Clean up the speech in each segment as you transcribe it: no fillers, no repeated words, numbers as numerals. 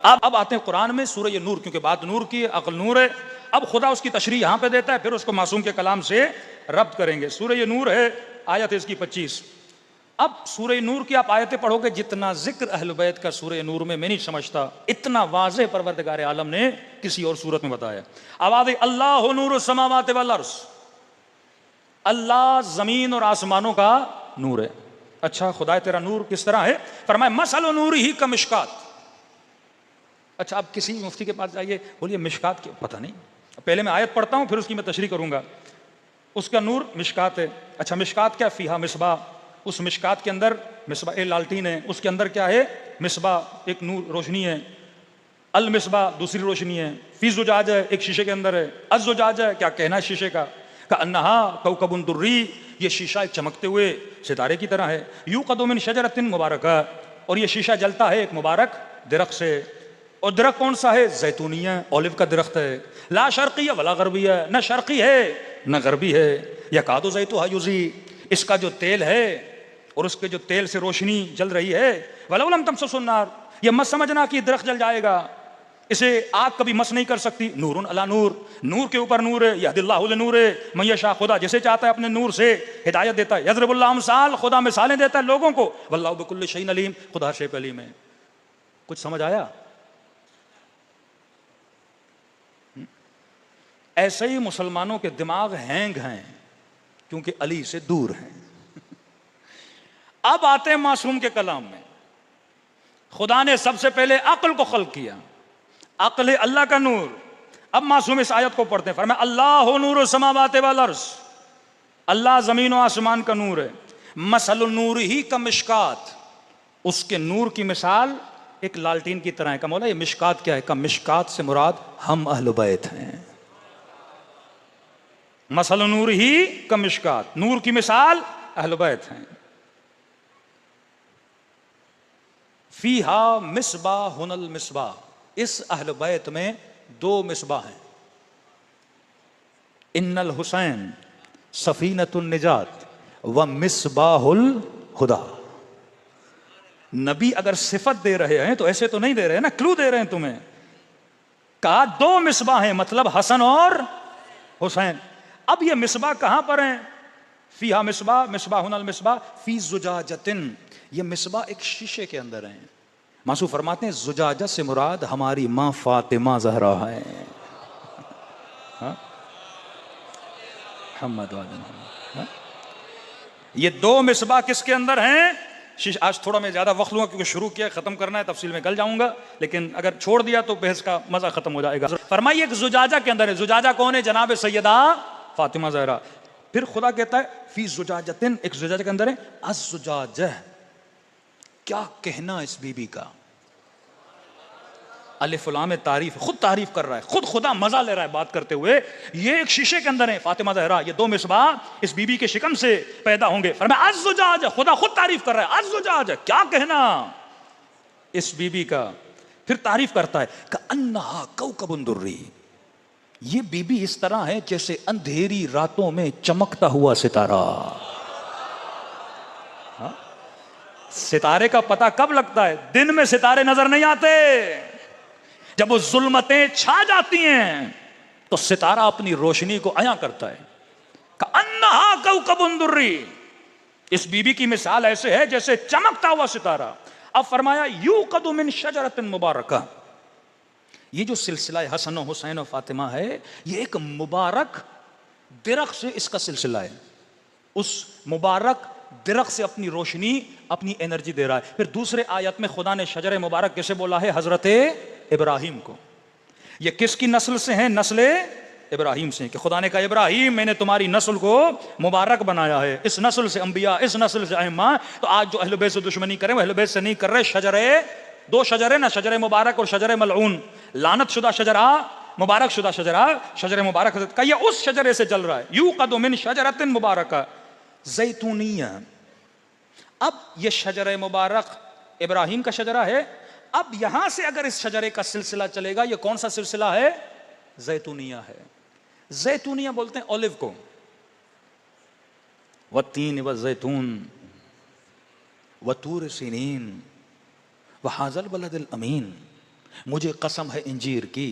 अब आते हैं कुरान में सूरह नूर, क्योंकि बात नूर की, अक्ल नूर है। अब खुदा उसकी तशरीह यहां पे देता है, फिर उसको मासूम के कलाम से रब्त करेंगे। सूरह नूर है, आयत इसकी 25। अब सूरह नूर की आप आयतें पढ़ोगे, जितना जिक्र अहले बैत का सूरह नूर में मैं नहीं समझता इतना वाज़ेह परवरदिगार आलम ने किसी और सूरत में बताया। आवाज़ अल्लाह नूर समावात वल अर्ज़, अल्लाह जमीन और आसमानों का नूर है। अच्छा खुदा तेरा नूर किस तरह है? फरमाया मसल नूर ही का मिशकात। अच्छा अब किसी मुफ्ती के पास जाइए, बोलिए मिशकात क्यों, पता नहीं, पहले मैं आयत पढ़ता हूं फिर उसकी मैं तशरीह करूंगा। उसका नूर मिशकात है। अच्छा मिशकात क्या? फीहा मिसबा, उस मिशकात के अंदर मिसबा ए लालटीन है, उसके अंदर क्या है? मिसबा, एक नूर रोशनी है। अल मिसबा दूसरी रोशनी है। फी जुजाज है, एक शीशे के अंदर है। अज जुजाज है, क्या कहना है शीशे का अन्नहा कौकबुन दुर्री, ये शीशा एक चमकते हुए सितारे की तरह है। यू कदुमिन शजरतिन मुबारक, और ये शीशा जलता है एक मुबारक दरख्त से। और दरख्त कौन सा है? जैतूनिया, ओलिव का दरख्त है। ला शर्की है वला गरबी है, न शर्की है न गरबी है। या कादो जैतुहा युजी, इसका जो तेल है और उसके जो तेल से रोशनी जल रही है। वलम तमससुन नार, ये मत समझना कि दरख्त जल जाएगा, इसे आग कभी मस नहीं कर सकती। नूरुन अला नूर, नूर के ऊपर नूर है। यहदिल्लाहु लिनूर है मन यशा, खुदा जिसे चाहता है अपने नूर से हिदायत देता है। यज़रिबुल्लाहु अमसाल, खुदा मिसालें देता है लोगों को। वल्लाहु बिकुल्लि शैइन अलीम, खुदा शे पे अलीम है। कुछ समझ आया? ऐसे ही मुसलमानों के दिमाग हैंग हैं क्योंकि अली से दूर हैं। अब आते हैं मासूम के कलाम में। खुदा ने सबसे पहले अक्ल को खल्क किया, अक्ल है अल्लाह का नूर। अब मासूम इस आयत को पढ़ते हैं, फरमाया अल्लाह नूर समावात वल अर्ज़, अल्लाह जमीन और आसमान का नूर है। मसल नूर ही का मिशकात, उसके नूर की मिसाल एक लालटीन की तरह है। का मौला ये मिशकात क्या है? का मिशकात से मुराद हम अहले बैत हैं। मसल नूर ही का मिशकात, नूर की मिसाल अहले बैत हैं। फीहा मिसबाहुल मिसबाह, इस अहले बैत में दो मिसबाह हैं। इन्नल हुसैन सफीनतुन निजात व मिसबाहुल हुदा। नबी अगर सिफत दे रहे हैं तो ऐसे तो नहीं दे रहे हैं ना, क्लू दे रहे हैं तुम्हें। कहा दो मिसबाह हैं, मतलब हसन और हुसैन। अब ये मिसबाह कहां पर हैं? फीहा मिसबाह मिसबाहुल मिसबाह फी जुजाजतिन, ये मिसबाह एक शीशे के अंदर है। मासू फरमाते हैं जुजाजा से मुराद हमारी मां फातिमा ज़हरा है। ये दो मिसबाह किसके अंदर हैं? आज थोड़ा मैं ज्यादा वक्त लूंगा क्योंकि शुरू किया, खत्म करना है, तफसील में कल जाऊंगा, लेकिन अगर छोड़ दिया तो बहस का मजा खत्म हो जाएगा। फरमाइए एक जुजाजा के अंदर है। जुजाजा कौन है? जनाब सैयदा फातिमा ज़हरा। फिर खुदा कहता है फी जुजाजतिन, एक जुजाजा के अंदर है। अज जुजाजा, क्या कहना इस बीबी का? अलिफ लाम में तारीफ, खुद तारीफ कर रहा है, खुद खुदा मजा ले रहा है बात करते हुए। ये एक शीशे के अंदर है फातिमा ज़हरा, ये दो मिसबाह इस बीबी के शिकम से पैदा होंगे। फरमाया अज़्ज़ुजाज, खुदा खुद तारीफ कर रहा है। अज़्ज़ुजाज, क्या कहना इस बीबी का? फिर तारीफ करता है का अन्नहा कौकबुन दुर्री, ये बीबी इस तरह है जैसे अंधेरी रातों में चमकता हुआ सितारा। सितारे का पता कब लगता है? दिन में सितारे नजर नहीं आते, जब वो जुल्मतें छा जाती हैं तो सितारा अपनी रोशनी को अया करता है। का अन्नहा कौकबुन दुर्री, इस बीबी की मिसाल ऐसे है जैसे चमकता हुआ सितारा। अब फरमाया यूक़दु मिन शजरतिन मुबारका, ये जो सिलसिला हसन हुसैन और फातिमा है, ये एक मुबारक दरख्त से इसका सिलसिला है। उस मुबारक दरख्त से अपनी रोशनी, अपनी एनर्जी दे रहा है। फिर दूसरे आयत में खुदा ने शजर मुबारक कैसे बोला है? हजरत इब्राहिम को। ये किसकी नस्ल से हैं? नस्ल इब्राहिम से, कि खुदा ने कहा इब्राहिम मैंने तुम्हारी नस्ल को मुबारक बनाया है, इस नस्ल से अंबिया, इस नस्ल से अहम्मा। तो आज जो अहले बैत से दुश्मनी करें वो अहले बैत से नहीं कर रहे, शजरे, दो शजरे ना, शजर मुबारक और शजर मलऊन, लानत शुदा शजरा, मुबारक शुदा शजरा, शजर मुबारक का ये उस शजरे से जल रहा है। यूक़दु मिन शजरतिन मुबारका ज़ैतूनिया। अब ये शजर मुबारक इब्राहिम का शजरा है। अब यहां से अगर इस शजरे का सिलसिला चलेगा, ये कौन सा सिलसिला है? जैतूनिया है। जैतूनिया बोलते हैं ओलिव को। वत्तीन व जैतून व तूर सीनीन व हाज़ल बलदिल अमीन मुझे कसम है इंजीर की।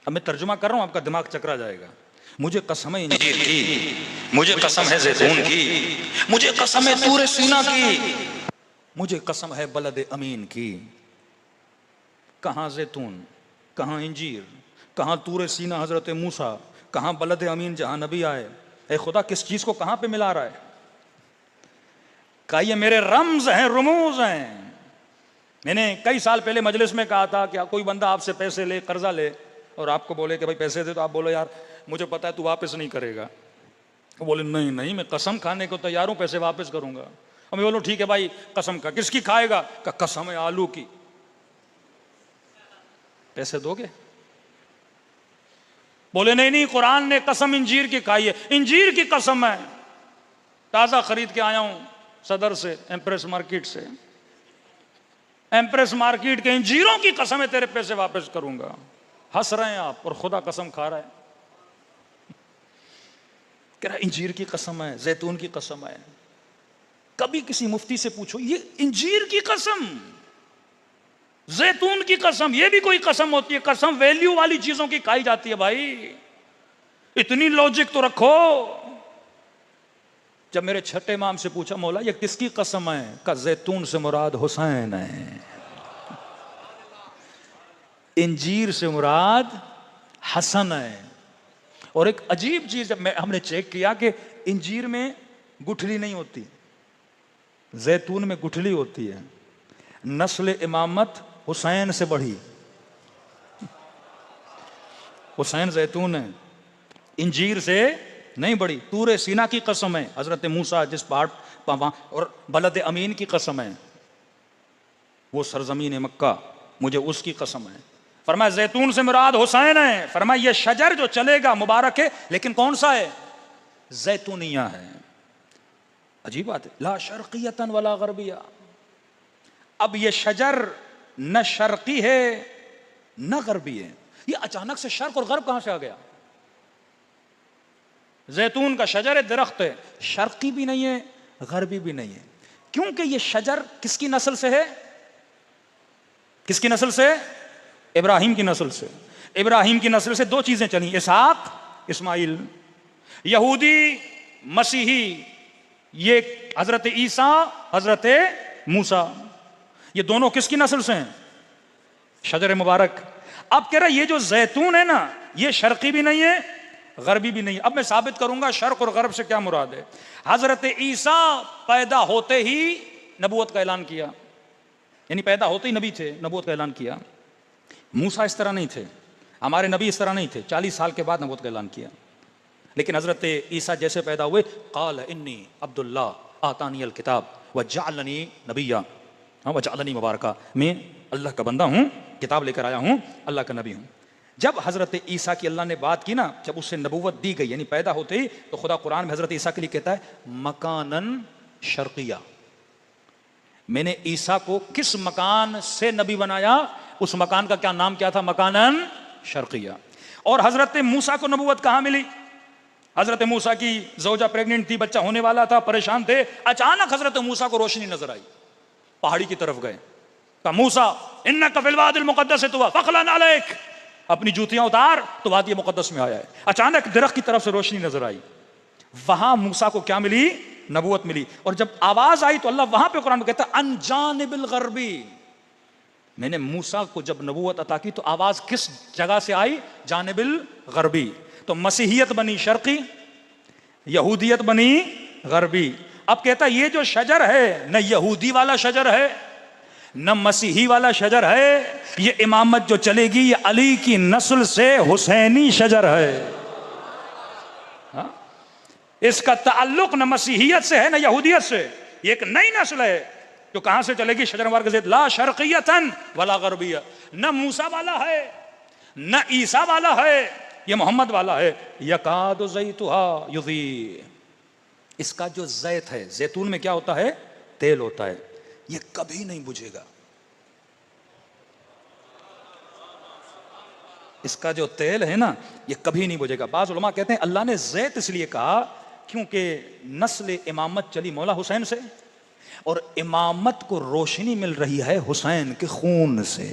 अब मैं तर्जुमा कर रहा हूं, आपका दिमाग चकरा जाएगा। मुझे कसम है इंजीर की, मुझे कसम है जैतून की, मुझे कसम है तूरे सीना की, मुझे कसम है बलद अमीन की। कहां जैतून, कहां इंजीर, कहां तूरे सीना हजरत मूसा, कहां बलद अमीन जहां नबी आए। ए खुदा, किस चीज को कहां पे मिला रहा है? का ये मेरे रम्ज हैं, रुमूज हैं। मैंने कई साल पहले मजलिस में कहा था कि कोई बंदा आपसे पैसे ले, कर्जा ले, और आपको बोले कि भाई पैसे दे, तो आप बोलो यार मुझे पता है तू वापस नहीं करेगा। वो बोले नहीं नहीं, मैं कसम खाने को तैयार हूं, पैसे वापस करूंगा। और मैं बोलो ठीक है भाई, कसम का, किसकी खाएगा? का कसम है आलू की। पैसे दोगे? बोले नहीं नहीं, कुरान ने कसम इंजीर की खाई है, इंजीर की कसम है। ताजा खरीद के आया हूं सदर से, एम्प्रेस मार्केट से। एम्प्रेस मार्केट के इंजीरों की कसम है, तेरे पैसे वापस करूंगा। हंस रहे हैं आप, और खुदा कसम खा रहा है। कह रहा इंजीर की कसम है, जैतून की कसम है। कभी किसी मुफ्ती से पूछो, ये इंजीर की कसम, जैतून की कसम, ये भी कोई कसम होती है? कसम वैल्यू वाली चीजों की खाई जाती है भाई, इतनी लॉजिक तो रखो। जब मेरे छठे इमाम से पूछा, मौला ये किसकी कसम है? का जैतून से मुराद हुसैन है, इंजीर से मुराद हसन है। और एक अजीब चीज, जब हमने चेक किया कि इंजीर में गुठली नहीं होती, जैतून में गुठली होती है। नस्ल इमामत हुसैन से बढ़ी, हुसैन जैतून है, इंजीर से नहीं बढ़ी। तूरे सीना की कसम है, हजरत मूसा जिस पहाड़, और बलद अमीन की कसम है, वो सरजमीन मक्का, मुझे उसकी कसम है। फरमाया जैतून से मुराद हुसैन है। फरमाया ये शजर जो चलेगा मुबारक है, लेकिन कौन सा है? जैतूनिया है। अजीब बात है, ला शर्कियतन वला गरबिया। अब ये शजर न शर्की है न गरबी है। ये अचानक से शर्क और गरब कहां से आ गया? जैतून का शजर है, दरख्त है, शर्की भी नहीं है गरबी भी नहीं है। क्योंकि ये शजर किसकी नस्ल से है? किसकी नस्ल से? इब्राहिम की नस्ल से। इब्राहिम की नस्ल से दो चीजें चली, इसहाक, इस्माइल। यहूदी मसीही, ये हजरत ईसा, हजरत मूसा, ये दोनों किसकी नस्ल से हैं? शजर मुबारक। अब कह रहा ये जो जैतून है ना, ये शर्की भी नहीं है गरबी भी नहीं है। अब मैं साबित करूंगा शर्क और गरब से क्या मुराद है। हजरत ईसा पैदा होते ही नबूवत का ऐलान किया, यानी पैदा होते ही नबी थे, नबूवत का ऐलान किया। मूसा इस तरह नहीं थे, हमारे नबी इस तरह नहीं थे, 40 साल के बाद नबूवत का ऐलान किया। लेकिन हजरत ईसा जैसे पैदा हुए, काल इन्नी अब्दुल्ला आतानी अल किताब व जअलनी नबिया, व जअलनी मुबारका, मैं अल्लाह का बंदा हूँ, किताब लेकर आया हूँ, अल्लाह का नबी हूँ। जब हजरत ईसा की अल्लाह ने बात की ना, जब उससे नबूवत दी गई, यानी पैदा होते ही, तो खुदा कुरान में हजरत ईसा के लिए कहता है मकानन शर्किया। मैंने ईसा को किस मकान से नबी बनाया? उस मकान का क्या नाम क्या था? मकानन शर्किया। और हजरत मूसा को नबूवत कहां मिली? हजरत मूसा की ज़ौजा प्रेग्नेंट थी, बच्चा होने वाला था, परेशान थे। अचानक हजरत मूसा को रोशनी नजर आई, पहाड़ी की तरफ गए, कहा मूसा इन्नका फिल वादिल मुक़द्दस तुवा फ़ख़लन अलैक, अपनी जूतियां उतार, तो वादी मुक़द्दस में आया है। अचानक दरख्त की तरफ से रोशनी नजर आई, वहां मूसा को क्या मिली? नबूवत मिली। और जब आवाज आई तो अल्लाह वहां पे कुरान में कहता है अनजानिबिल गरबी। मैंने मूसा को जब नबूवत अता की तो आवाज किस जगह से आई? जानिबिल गरबी। तो मसीहियत बनी शर्की, यहूदियत बनी गरबी। अब कहता ये जो शजर है, न यहूदी वाला शजर है न मसीही वाला शजर है, ये इमामत जो चलेगी ये अली की नस्ल से हुसैनी शजर है। हा? इसका ताल्लुक न मसीहियत से है न यहूदियत से, ये एक नई नस्ल है जो कहां से चलेगी? शजर मुबारक से। ला शर्कियतन वला गरबिया, न मूसा वाला है न ईसा वाला है, ये मोहम्मद वाला है। यकादु ज़ैतुहा युज़ी, इसका जो जैत है, जैतून में क्या होता है? तेल होता है, ये कभी नहीं बुझेगा। इसका जो तेल है ना, ये कभी नहीं बुझेगा। बाज़ उलमा कहते हैं अल्लाह ने जैत इसलिए कहा क्योंकि नस्ल इमामत चली मौला हुसैन से, और इमामत को रोशनी मिल रही है हुसैन के खून से।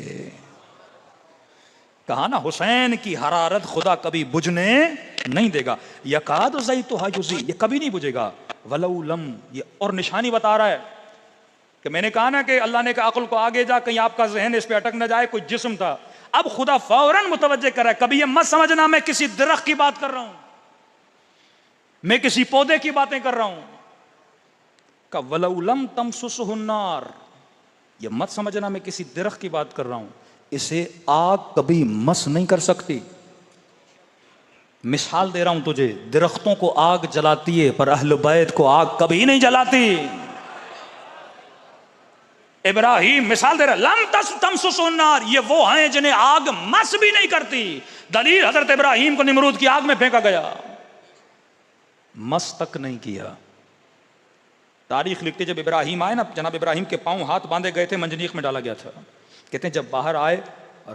कहा ना, हुसैन की हरारत खुदा कभी बुझने नहीं देगा। यकाद ज़ैतुहा युज़ी, ये कभी नहीं बुझेगा। वलौ लम, ये और निशानी बता रहा है कि मैंने कहा ना कि अल्लाह ने कहा अक्ल को आगे जा, कहीं आपका जहन इस पे अटक न जाए, कोई जिस्म था। अब खुदा फौरन मुतवज्जे कर रहा है, कभी ये मत समझना मैं किसी दरख्त की बात कर रहा हूं, मैं किसी पौधे की बातें कर रहा हूं। का वलौ लम तमसुसहु नार, ये मत समझना मैं किसी दरख्त की बात कर रहा हूं, इसे आग कभी मस नहीं कर सकती। मिसाल दे रहा हूं तुझे, दरख्तों को आग जलाती है पर अहले बैत को आग कभी नहीं जलाती। इब्राहिम मिसाल दे रहा, लम तमसुसहु नार, ये वो हैं जिन्हें आग मस भी नहीं करती। दलील, हजरत इब्राहिम को निमरूद की आग में फेंका गया, मस तक नहीं किया। तारीख लिखते जब इब्राहिम आए ना, जनाब इब्राहिम के पांव हाथ बांधे गए थे, मंजनीक में डाला गया था। कहते हैं जब बाहर आए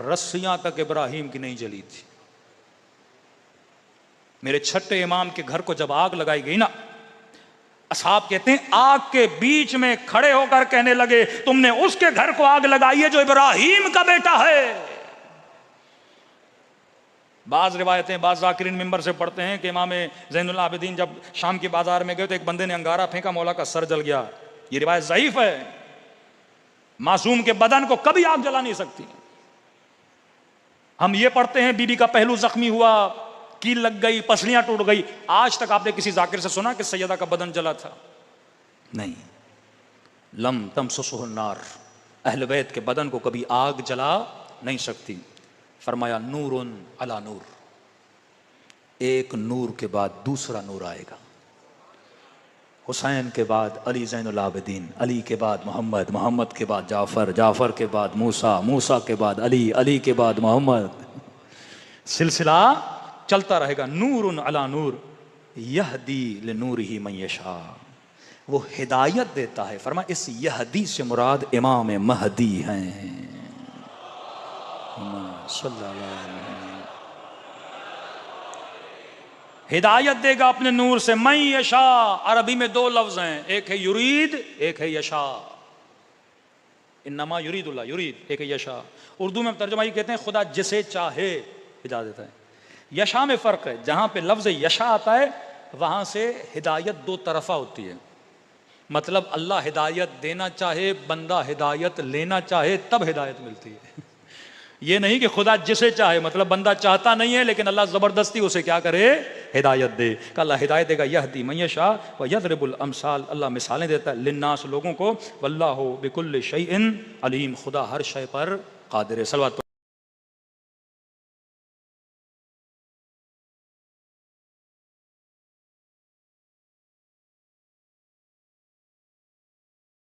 रस्सियां तक इब्राहिम की नहीं जली थी। मेरे छठे इमाम के घर को जब आग लगाई गई ना, असहाब कहते हैं आग के बीच में खड़े होकर कहने लगे, तुमने उसके घर को आग लगाई है जो इब्राहिम का बेटा है। बाज रिवायतें, बाज ज़ाकिरीन मिंबर से पढ़ते हैं कि इमाम ज़ैनुल आबिदीन जब शाम के बाजार में गए तो एक बंदे ने अंगारा फेंका, मौला का सर जल गया। ये रिवायत ज़ईफ है, मासूम के बदन को कभी आग जला नहीं सकती। हम ये पढ़ते हैं बीबी का पहलू जख्मी हुआ, कील लग गई, पसलियां टूट गई। आज तक आपने किसी जाकिर से सुना कि सैयदा का बदन जला था? नहीं। लम तमसुसहु नार, अहले बैत के बदन को कभी आग जला नहीं सकती। फरमाया नूरुन अला नूर, एक नूर के बाद दूसरा नूर आएगा। हुसैन के बाद अली ज़ैनुल आबिदीन, अली के बाद मोहम्मद, मोहम्मद के बाद जाफ़र, जाफ़र के बाद मूसा, मूसा के बाद अली, अली के बाद मोहम्मद, सिलसिला चलता रहेगा। नूरुन अला नूर यहदी लिनूरिही मन यशा, वो हिदायत देता है। फरमा इस यहदी से मुराद इमाम महदी हैं। हिदायत देगा अपने नूर से। मैं यशा, अरबी में दो लफ्ज हैं, एक है युरीद, एक है यशा। इन्नमा युरीदुल्लाह, युरीद, एक है यशा। उर्दू में तर्जुमा कहते हैं खुदा जिसे चाहे हिदायत देता है। यशा में फ़र्क है, जहाँ पे लफ्ज़ यशा आता है वहाँ से हिदायत दो तरफ़ा होती है। मतलब अल्लाह हिदायत देना चाहे, बंदा हिदायत लेना चाहे, तब हिदायत मिलती है। ये नहीं कि खुदा जिसे चाहे, मतलब बंदा चाहता नहीं है लेकिन अल्लाह ज़बरदस्ती उसे क्या करे, हिदायत दे। अल्लाह हिदायत देगा, यहदी मन यशा व यदरिबुल अमसाल, अल्लाह मिसालें देता है लिन्नास, लोगों को। वल्लाहु बिकुल्लि शैइन अलीम, खुदा हर शय पर कादिर है। सलवात